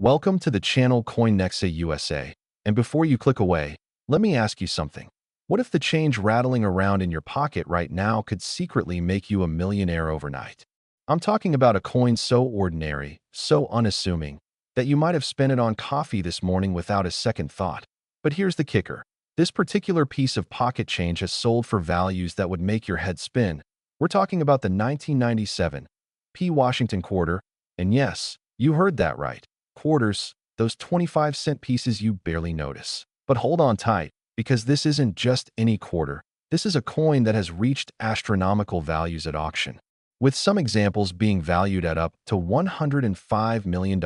Welcome to the channel CoinNexa USA. And before you click away, let me ask you something. What if the change rattling around in your pocket right now could secretly make you a millionaire overnight? I'm talking about a coin so ordinary, so unassuming, that you might have spent it on coffee this morning without a second thought. But here's the kicker. This particular piece of pocket change has sold for values that would make your head spin. We're talking about the 1997 P. Washington quarter, and yes, you heard that right. Quarters, those 25-cent pieces you barely notice. But hold on tight, because this isn't just any quarter. This is a coin that has reached astronomical values at auction, with some examples being valued at up to $105 million.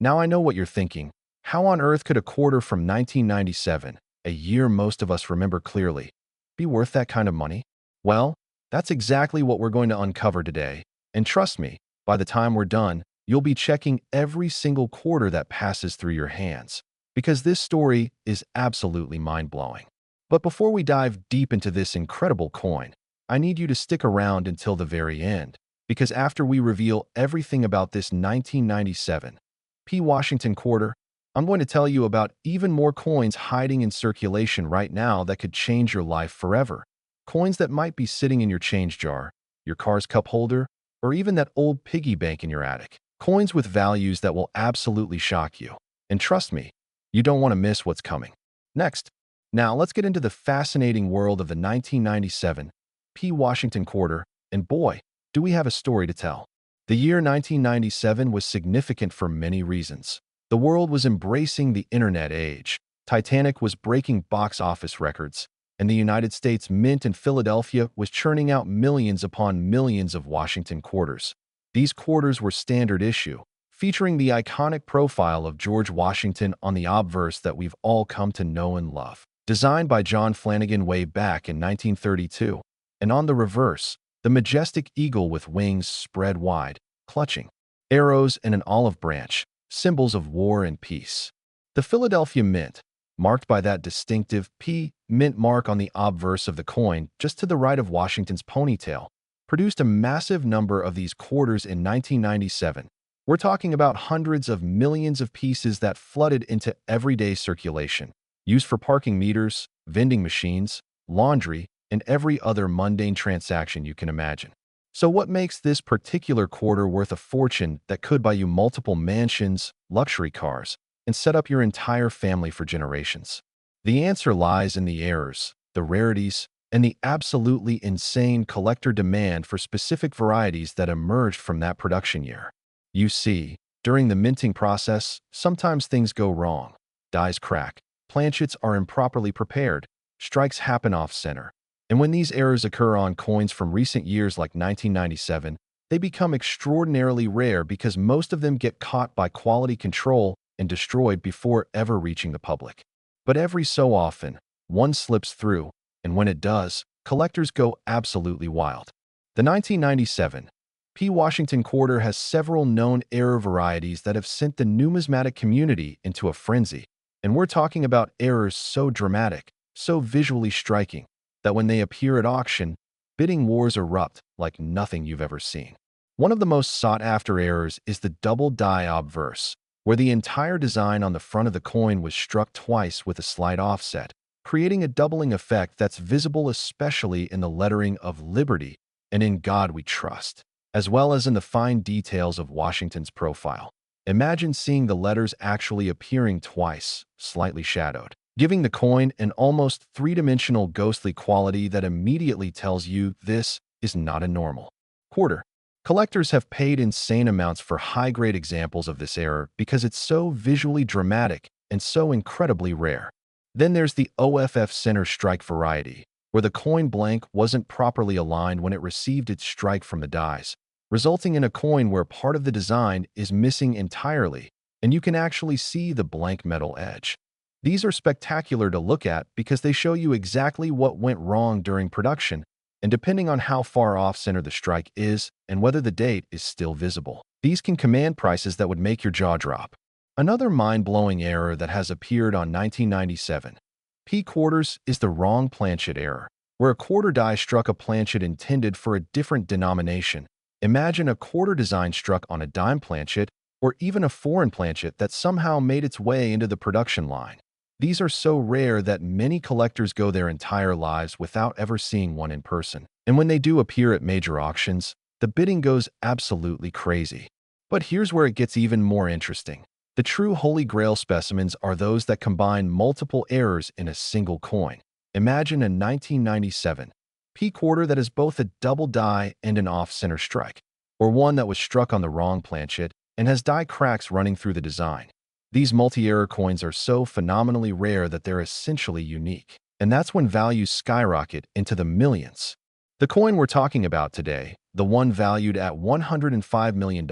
Now I know what you're thinking. How on earth could a quarter from 1997, a year most of us remember clearly, be worth that kind of money? Well, that's exactly what we're going to uncover today. And trust me, by the time we're done, you'll be checking every single quarter that passes through your hands, because this story is absolutely mind-blowing. But before we dive deep into this incredible coin, I need you to stick around until the very end, because after we reveal everything about this 1997 P. Washington quarter, I'm going to tell you about even more coins hiding in circulation right now that could change your life forever. Coins that might be sitting in your change jar, your car's cup holder, or even that old piggy bank in your attic. Coins with values that will absolutely shock you. And trust me, you don't want to miss what's coming. Next, now let's get into the fascinating world of the 1997 P. Washington quarter, and boy, do we have a story to tell. The year 1997 was significant for many reasons. The world was embracing the internet age. Titanic was breaking box office records, and the United States Mint in Philadelphia was churning out millions upon millions of Washington quarters. These quarters were standard issue, featuring the iconic profile of George Washington on the obverse that we've all come to know and love. Designed by John Flanagan way back in 1932, and on the reverse, the majestic eagle with wings spread wide, clutching arrows and an olive branch, symbols of war and peace. The Philadelphia Mint, marked by that distinctive P mint mark on the obverse of the coin just to the right of Washington's ponytail, produced a massive number of these quarters in 1997. We're talking about hundreds of millions of pieces that flooded into everyday circulation, used for parking meters, vending machines, laundry, and every other mundane transaction you can imagine. So what makes this particular quarter worth a fortune that could buy you multiple mansions, luxury cars, and set up your entire family for generations? The answer lies in the errors, the rarities, and the absolutely insane collector demand for specific varieties that emerged from that production year. You see, during the minting process, sometimes things go wrong. Dies crack, planchets are improperly prepared, strikes happen off-center. And when these errors occur on coins from recent years like 1997, they become extraordinarily rare because most of them get caught by quality control and destroyed before ever reaching the public. But every so often, one slips through, and when it does, collectors go absolutely wild. The 1997 P. Washington quarter has several known error varieties that have sent the numismatic community into a frenzy. And we're talking about errors so dramatic, so visually striking, that when they appear at auction, bidding wars erupt like nothing you've ever seen. One of the most sought-after errors is the double die obverse, where the entire design on the front of the coin was struck twice with a slight offset, creating a doubling effect that's visible especially in the lettering of Liberty and In God We Trust, as well as in the fine details of Washington's profile. Imagine seeing the letters actually appearing twice, slightly shadowed, giving the coin an almost three-dimensional ghostly quality that immediately tells you this is not a normal quarter. Collectors have paid insane amounts for high-grade examples of this error because it's so visually dramatic and so incredibly rare. Then there's the OFF center strike variety, where the coin blank wasn't properly aligned when it received its strike from the dies, resulting in a coin where part of the design is missing entirely, and you can actually see the blank metal edge. These are spectacular to look at because they show you exactly what went wrong during production, and depending on how far off-center the strike is and whether the date is still visible, these can command prices that would make your jaw drop. Another mind-blowing error that has appeared on 1997 P quarters is the wrong planchet error, where a quarter die struck a planchet intended for a different denomination. Imagine a quarter design struck on a dime planchet or even a foreign planchet that somehow made its way into the production line. These are so rare that many collectors go their entire lives without ever seeing one in person. And when they do appear at major auctions, the bidding goes absolutely crazy. But here's where it gets even more interesting. The true Holy Grail specimens are those that combine multiple errors in a single coin. Imagine a 1997 P quarter that is both a double die and an off-center strike, or one that was struck on the wrong planchet and has die cracks running through the design. These multi-error coins are so phenomenally rare that they're essentially unique, and that's when values skyrocket into the millions. The coin we're talking about today, the one valued at $105 million,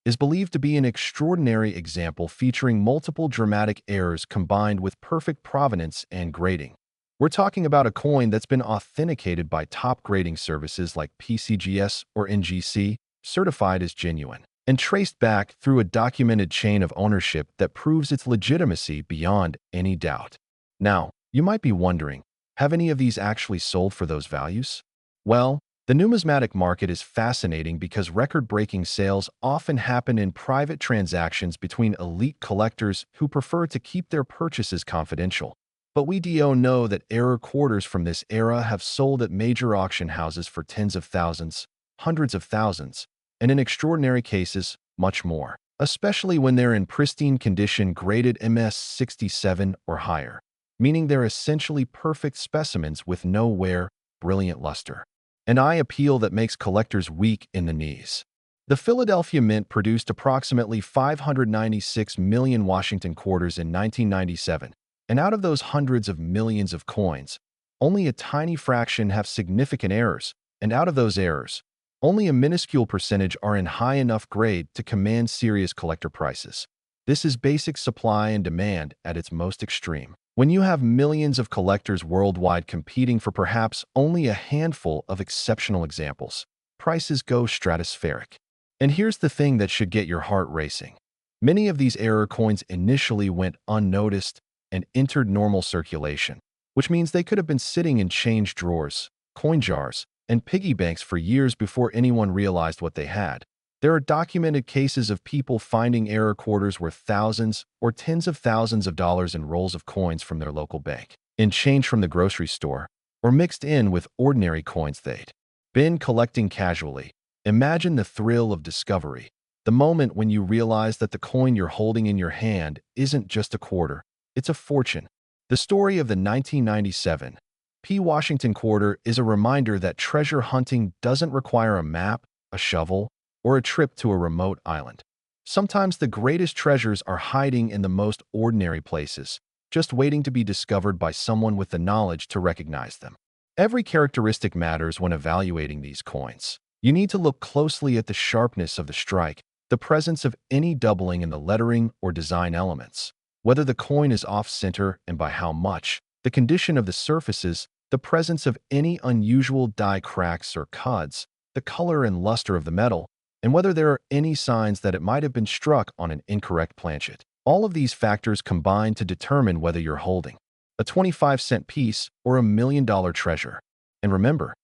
is believed to be an extraordinary example featuring multiple dramatic errors combined with perfect provenance and grading. We're talking about a coin that's been authenticated by top grading services like PCGS or NGC, certified as genuine, and traced back through a documented chain of ownership that proves its legitimacy beyond any doubt. Now, you might be wondering, have any of these actually sold for those values? Well, the numismatic market is fascinating because record-breaking sales often happen in private transactions between elite collectors who prefer to keep their purchases confidential. But we do know that error quarters from this era have sold at major auction houses for tens of thousands, hundreds of thousands, and in extraordinary cases, much more, especially when they're in pristine condition graded MS67 or higher, meaning they're essentially perfect specimens with no wear, brilliant luster. An eye appeal that makes collectors weak in the knees. The Philadelphia Mint produced approximately 596 million Washington quarters in 1997, and out of those hundreds of millions of coins, only a tiny fraction have significant errors, and out of those errors, only a minuscule percentage are in high enough grade to command serious collector prices. This is basic supply and demand at its most extreme. When you have millions of collectors worldwide competing for perhaps only a handful of exceptional examples, prices go stratospheric. And here's the thing that should get your heart racing. Many of these error coins initially went unnoticed and entered normal circulation, which means they could have been sitting in change drawers, coin jars, and piggy banks for years before anyone realized what they had. There are documented cases of people finding error quarters worth thousands or tens of thousands of dollars in rolls of coins from their local bank, in change from the grocery store, or mixed in with ordinary coins they'd been collecting casually. Imagine the thrill of discovery, the moment when you realize that the coin you're holding in your hand isn't just a quarter, it's a fortune. The story of the 1997 P. Washington quarter is a reminder that treasure hunting doesn't require a map, a shovel, or a trip to a remote island. Sometimes the greatest treasures are hiding in the most ordinary places, just waiting to be discovered by someone with the knowledge to recognize them. Every characteristic matters when evaluating these coins. You need to look closely at the sharpness of the strike, the presence of any doubling in the lettering or design elements, whether the coin is off-center and by how much, the condition of the surfaces, the presence of any unusual die cracks or cuds, the color and luster of the metal, and whether there are any signs that it might have been struck on an incorrect planchet. All of these factors combine to determine whether you're holding a 25-cent piece or $1 million treasure. And remember,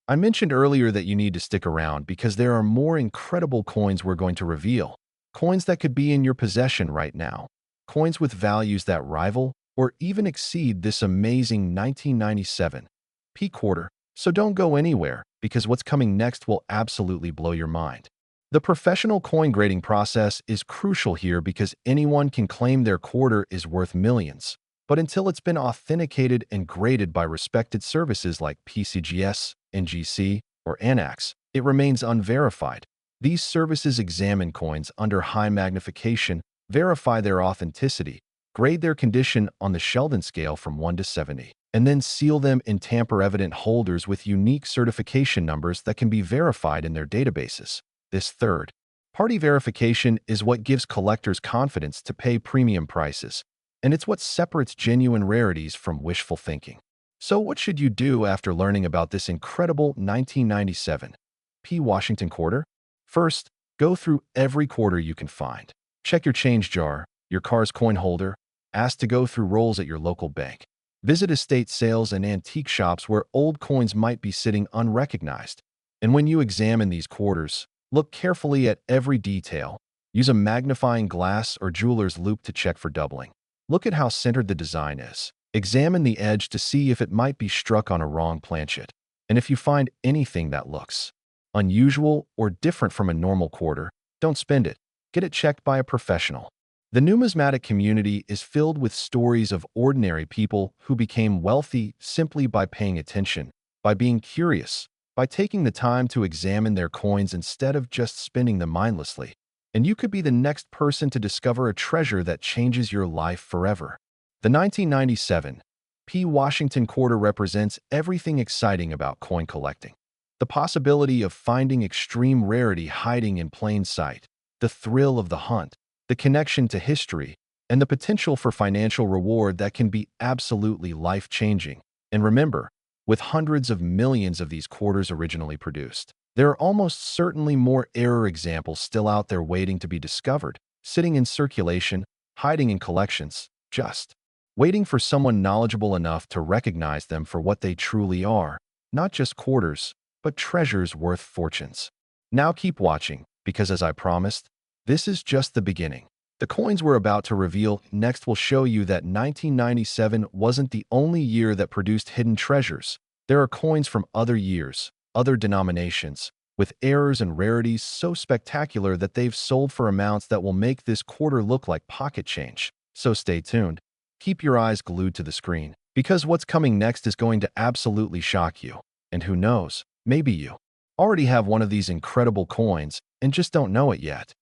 I mentioned earlier that you need to stick around because there are more incredible coins we're going to reveal, coins that could be in your possession right now, coins with values that rival or even exceed this amazing 1997 P quarter. So don't go anywhere because what's coming next will absolutely blow your mind. The professional coin grading process is crucial here because anyone can claim their quarter is worth millions. But until it's been authenticated and graded by respected services like PCGS, NGC, or ANAX, it remains unverified. These services examine coins under high magnification, verify their authenticity, grade their condition on the Sheldon scale from 1 to 70, and then seal them in tamper-evident holders with unique certification numbers that can be verified in their databases. This third-party verification is what gives collectors confidence to pay premium prices, and it's what separates genuine rarities from wishful thinking. So what should you do after learning about this incredible 1997 P. Washington quarter? First, go through every quarter you can find. Check your change jar, your car's coin holder, ask to go through rolls at your local bank. Visit estate sales and antique shops where old coins might be sitting unrecognized. And when you examine these quarters, look carefully at every detail. Use a magnifying glass or jeweler's loupe to check for doubling. Look at how centered the design is. Examine the edge to see if it might be struck on a wrong planchet. And if you find anything that looks unusual or different from a normal quarter, don't spend it. Get it checked by a professional. The numismatic community is filled with stories of ordinary people who became wealthy simply by paying attention, by being curious, by taking the time to examine their coins instead of just spending them mindlessly. And you could be the next person to discover a treasure that changes your life forever. The 1997 P. Washington quarter represents everything exciting about coin collecting. The possibility of finding extreme rarity hiding in plain sight, the thrill of the hunt, the connection to history, and the potential for financial reward that can be absolutely life-changing. And remember, with hundreds of millions of these quarters originally produced, there are almost certainly more error examples still out there waiting to be discovered, sitting in circulation, hiding in collections, just waiting for someone knowledgeable enough to recognize them for what they truly are, not just quarters, but treasures worth fortunes. Now keep watching, because as I promised, this is just the beginning. The coins we're about to reveal next will show you that 1997 wasn't the only year that produced hidden treasures. There are coins from other years, other denominations, with errors and rarities so spectacular that they've sold for amounts that will make this quarter look like pocket change. So stay tuned. Keep your eyes glued to the screen, because what's coming next is going to absolutely shock you. And who knows, maybe you already have one of these incredible coins and just don't know it yet.